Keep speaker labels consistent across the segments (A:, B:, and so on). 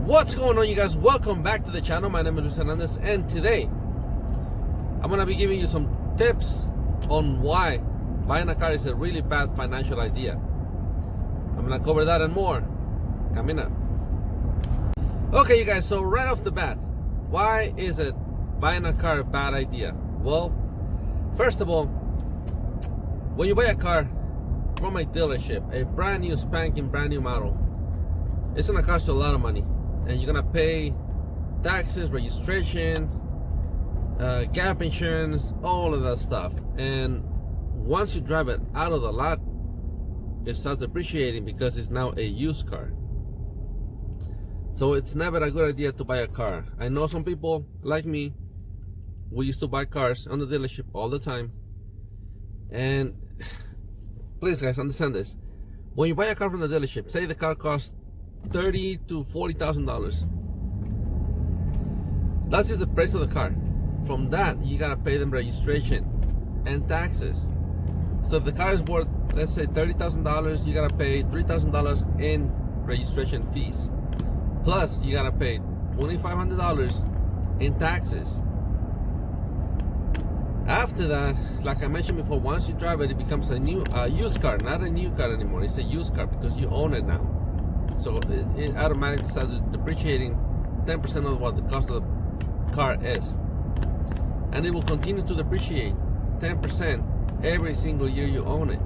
A: What's going on, you guys? Welcome back to the channel. My name is Luis Hernandez, and today I'm gonna be giving you some tips on why buying a car is a really bad financial idea. I'm gonna cover that and more coming up. Okay, you guys, so right off the bat, why is it buying a car a bad idea? Well, first of all, when you buy a car from a dealership, a brand new spanking brand new model, it's gonna cost you a lot of money, and you're gonna pay taxes, registration, gap insurance, all of that stuff. And once you drive it out of the lot, it starts depreciating because it's now a used car. So it's never a good idea to buy a car. I know some people like me, we used to buy cars on the dealership all the time. And please guys, understand this. When you buy a car from the dealership, say the car costs $30,000 to $40,000. That's just the price of the car. From that, you gotta pay them registration and taxes. So if the car is worth, let's say $30,000, you gotta pay $3,000 in registration fees. Plus, you gotta pay $2,500 in taxes. After that, like I mentioned before, once you drive it, it becomes a new used car, not a new car anymore. It's a used car because you own it now. So it automatically starts depreciating 10% of what the cost of the car is. And it will continue to depreciate 10% every single year you own it.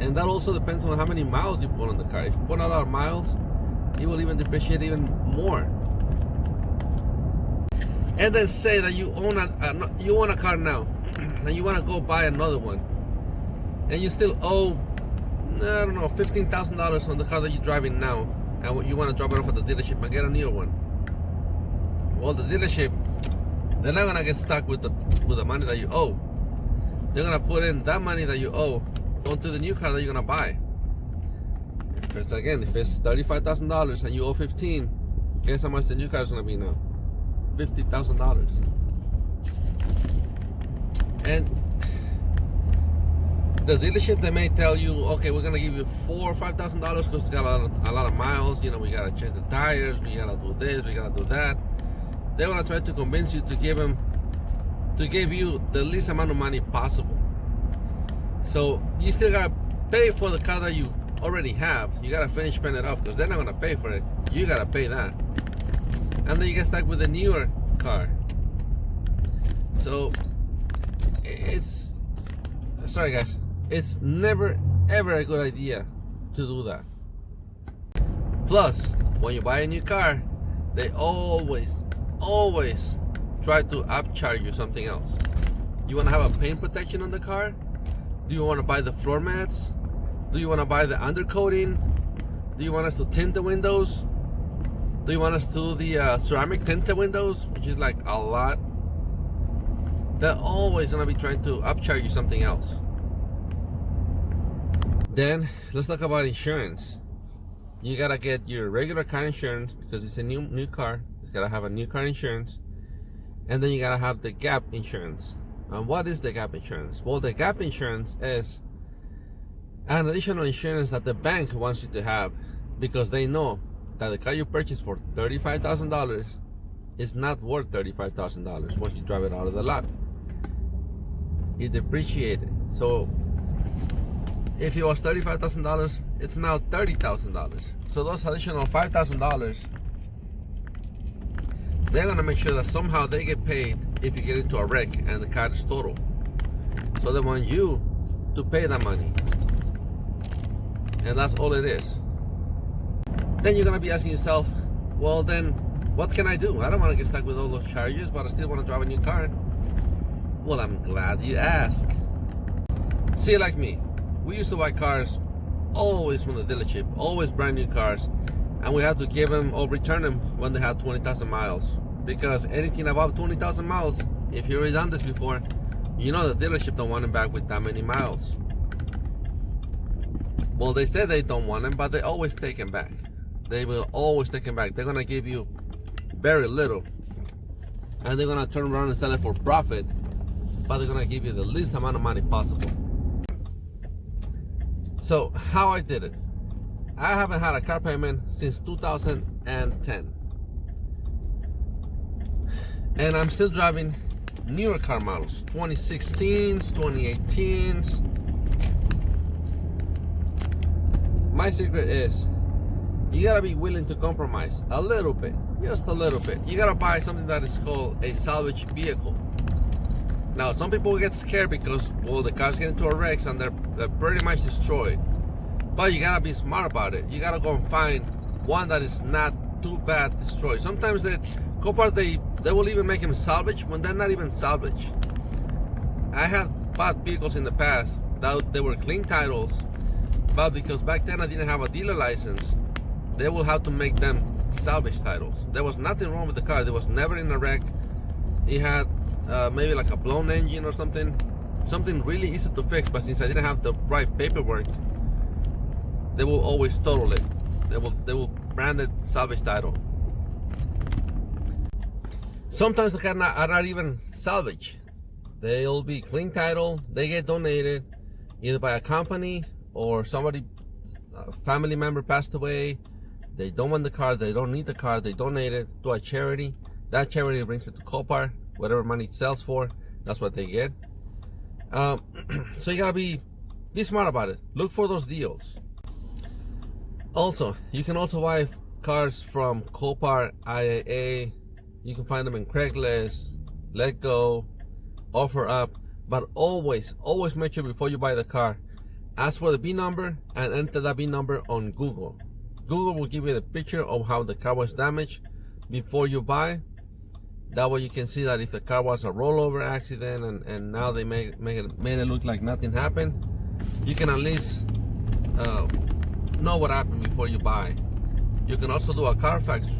A: And that also depends on how many miles you put on the car. If you put a lot of miles, it will even depreciate even more. And then say that you own a car now, and you want to go buy another one, and you still owe, I don't know, $15,000 on the car that you're driving now, and you want to drop it off at the dealership and get a new one. Well, the dealership, they're not gonna get stuck with the money that you owe. They're gonna put in that money that you owe onto the new car that you're gonna buy. If it's $35,000 and you owe 15, guess how much the new car is gonna be now? $50,000. And the dealership, they may tell you, okay, we're gonna give you $4,000 or $5,000 because it's got a lot of miles. You know, we gotta change the tires, we gotta do this, we gotta do that. They're gonna try to convince you to give you the least amount of money possible. So you still gotta pay for the car that you already have. You gotta finish paying it off because they're not gonna pay for it. You gotta pay that, and then you get stuck with a newer car. So it's, sorry guys, it's never ever a good idea to do that. Plus, when you buy a new car, they always try to upcharge you something else. You want to have a paint protection on the car? Do you want to buy the floor mats? Do you want to buy the undercoating? Do you want us to tint the windows? Do you want us to do the ceramic tinted windows, which is like a lot? They're always gonna be trying to upcharge you something else. Then let's talk about insurance. You gotta get your regular car insurance because it's a new car. It's gotta have a new car insurance, and then you gotta have the gap insurance. And what is the gap insurance? Well, the gap insurance is an additional insurance that the bank wants you to have because they know that the car you purchased for $35,000 is not worth $35,000 once you drive it out of the lot. It depreciated. So if it was $35,000, it's now $30,000. So those additional $5,000, they're gonna make sure that somehow they get paid if you get into a wreck and the car is total. So they want you to pay that money, and that's all it is. Then you're gonna be asking yourself, well then, what can I do? I don't want to get stuck with all those charges, but I still want to drive a new car. Well, I'm glad you asked. See, like me, we used to buy cars always from the dealership, always brand new cars, and we had to give them or return them when they had 20,000 miles. Because anything above 20,000 miles, if you've already done this before, you know the dealership don't want them back with that many miles. Well, they say they don't want them, but they always take them back. They will always take them back. They're gonna give you very little, and they're gonna turn around and sell it for profit, but they're gonna give you the least amount of money possible. So how I did it, I haven't had a car payment since 2010. And I'm still driving newer car models, 2016s, 2018s. My secret is you gotta be willing to compromise a little bit, just a little bit. You gotta buy something that is called a salvage vehicle. Now, some people get scared because, well, the cars get into a wreck and they're pretty much destroyed. But you gotta be smart about it. You gotta go and find one that is not too bad destroyed. Sometimes they will even make them salvage when they're not even salvage. I have bought vehicles in the past that they were clean titles, but because back then I didn't have a dealer license, they will have to make them salvage titles. There was nothing wrong with the car. There was never in a wreck. It had maybe like a blown engine or something really easy to fix, but since I didn't have the right paperwork, they will always total it. They will brand it salvage title. Sometimes the cars are not even salvage. They'll be clean title. They get donated either by a company or somebody, a family member passed away. They don't want the car. They don't need the car. They donate it to a charity. That charity brings it to Copart. Whatever money it sells for, that's what they get. So you gotta be smart about it. Look for those deals. Also, you can also buy cars from Copart, IAA. You can find them in Craigslist, Let Go, Offer Up. But always make sure before you buy the car, ask for the V number and enter that V number on Google. Google will give you the picture of how the car was damaged before you buy. That way you can see that if the car was a rollover accident and now they made it look like nothing happened, you can at least know what happened before you buy. You can also do a Carfax.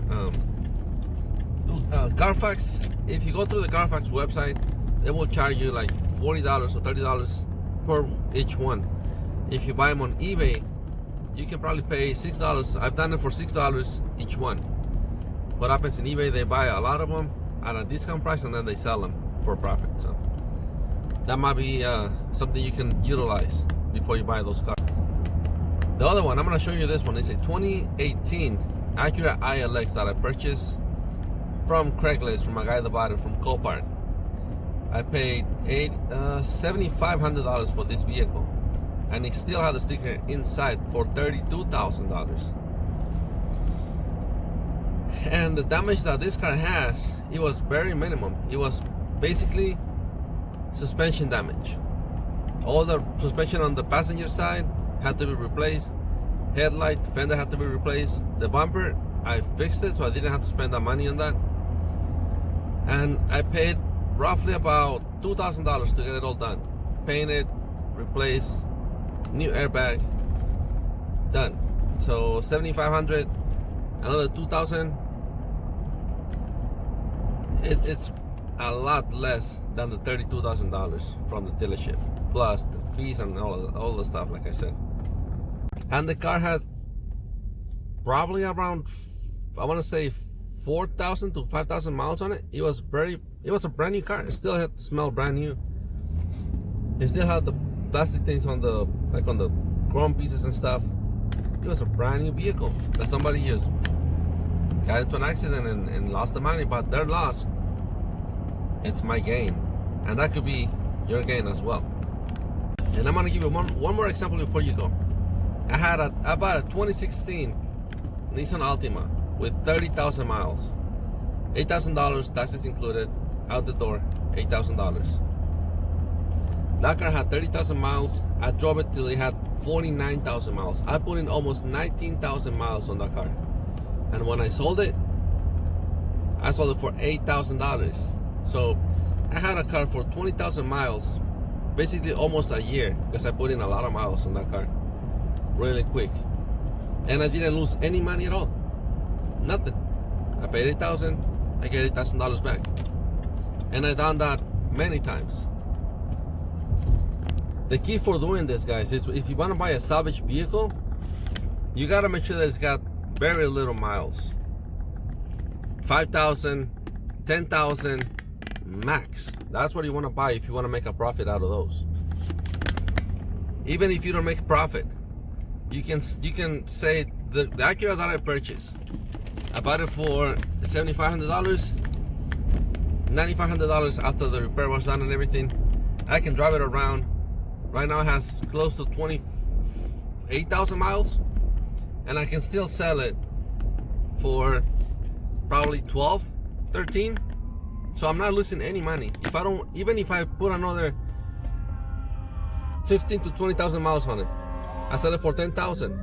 A: Carfax, if you go through the Carfax website, they will charge you like $40 or $30 per each one. If you buy them on eBay, you can probably pay $6. I've done it for $6 each one. What happens in eBay, they buy a lot of them at a discount price and then they sell them for profit. So that might be something you can utilize before you buy those cars. The other one, I'm going to show you this one. It's a 2018 Acura ILX that I purchased from Craigslist from a guy that bought it from Copart. I paid $7,500 for this vehicle, and it still had a sticker inside for $32,000. And the damage that this car has, it was very minimum. It was basically suspension damage. All the suspension on the passenger side had to be replaced. Headlight, fender had to be replaced. The bumper, I fixed it, so I didn't have to spend that money on that. And I paid roughly about $2,000 to get it all done. Painted, replaced, new airbag, done. So $7,500, another $2,000. It's a lot less than the $32,000 from the dealership, plus the fees and all the stuff, like I said. And the car had probably around, I want to say, 4,000 to 5,000 miles on it. It was a brand new car. It still had to smell brand new. It still had the plastic things on the chrome pieces and stuff. It was a brand new vehicle that somebody just got into an accident and lost the money, but they're lost. It's my gain, and that could be your gain as well. And I'm gonna give you one more example before you go. I bought a 2016 Nissan Altima with 30,000 miles, $8,000 taxes included, out the door, $8,000. That car had 30,000 miles. I drove it till it had 49,000 miles. I put in almost 19,000 miles on that car. And when I sold it for $8,000. So I had a car for 20,000 miles, basically almost a year, because I put in a lot of miles on that car really quick. And I didn't lose any money at all. Nothing. I paid $8,000, I get $8,000 back. And I've done that many times. The key for doing this, guys, is if you want to buy a salvage vehicle, you got to make sure that it's got very little miles. 5,000, 10,000 max. That's what you want to buy if you want to make a profit out of those. Even if you don't make a profit, you can say the Acura that I purchased, I bought it for $7,500, $9,500 after the repair was done and everything. I can drive it around. Right now it has close to 28,000 miles, and I can still sell it for probably 12, 13. So I'm not losing any money. If I don't, even if I put another 15 to 20,000 miles on it, I sell it for 10,000.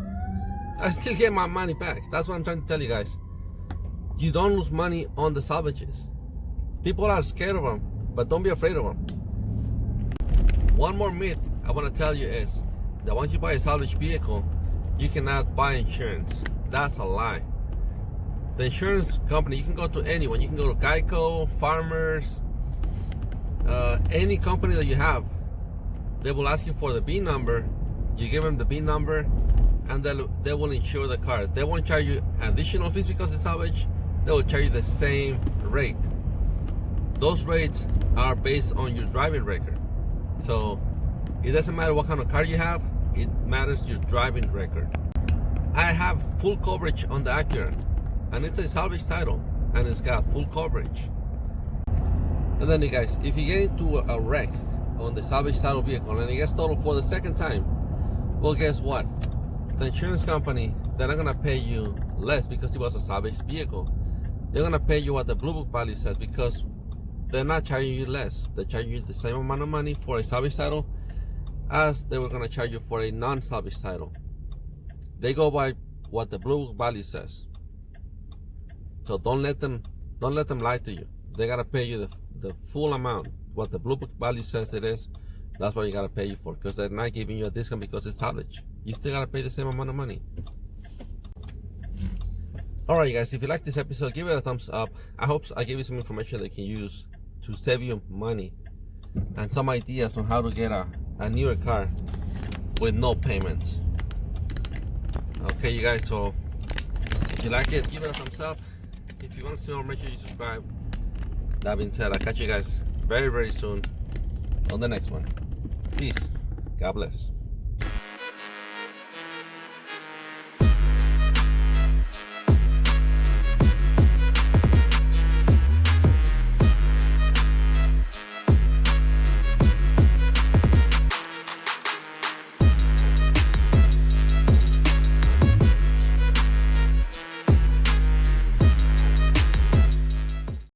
A: I still get my money back. That's what I'm trying to tell you guys. You don't lose money on the salvages. People are scared of them, but don't be afraid of them. One more myth I want to tell you is that once you buy a salvage vehicle, you cannot buy insurance. That's a lie. The insurance company, you can go to anyone. You can go to Geico, Farmers, any company that you have. They will ask you for the VIN number. You give them the VIN number, and they will insure the car. They won't charge you additional fees because it's salvage. They will charge you the same rate. Those rates are based on your driving record. So it doesn't matter what kind of car you have, it matters your driving record. I have full coverage on the Acura, and it's a salvage title, and it's got full coverage. And then you guys, if you get into a wreck on the salvage title vehicle and it gets totaled for the second time, well, guess what? The insurance company, they're not gonna pay you less because it was a salvage vehicle. They're gonna pay you what the Blue Book value says, because they're not charging you less. They're charging you the same amount of money for a salvage title as they were gonna charge you for a non-salvage title. They go by what the Blue Book value says. So don't let them lie to you. They gotta pay you the full amount. What the Blue Book value says it is, that's what you gotta pay you for, because they're not giving you a discount because it's salvage. You still gotta pay the same amount of money. Alright, you guys, if you like this episode, give it a thumbs up. I hope I gave you some information that you can use to save you money and some ideas on how to get a newer car with no payments. Okay, you guys, so if you like it, give it a thumbs up. If you want to see more, make sure you subscribe. That being said, I'll catch you guys very, very soon on the next one. Peace. God bless.